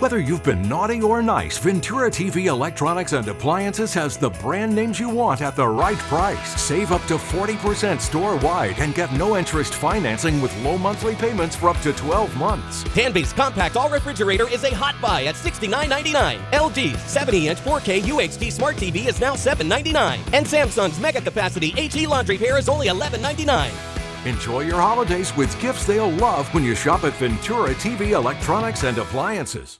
Whether you've been naughty or nice, Ventura TV Electronics and Appliances has the brand names you want at the right price. Save up to 40% store-wide and get no-interest financing with low monthly payments for up to 12 months. Tanby's compact all refrigerator is a hot buy at $69.99. LG's 70-inch 4K UHD Smart TV is now $7.99. And Samsung's mega capacity HE laundry pair is only $11.99. Enjoy your holidays with gifts they'll love when you shop at Ventura TV Electronics and Appliances.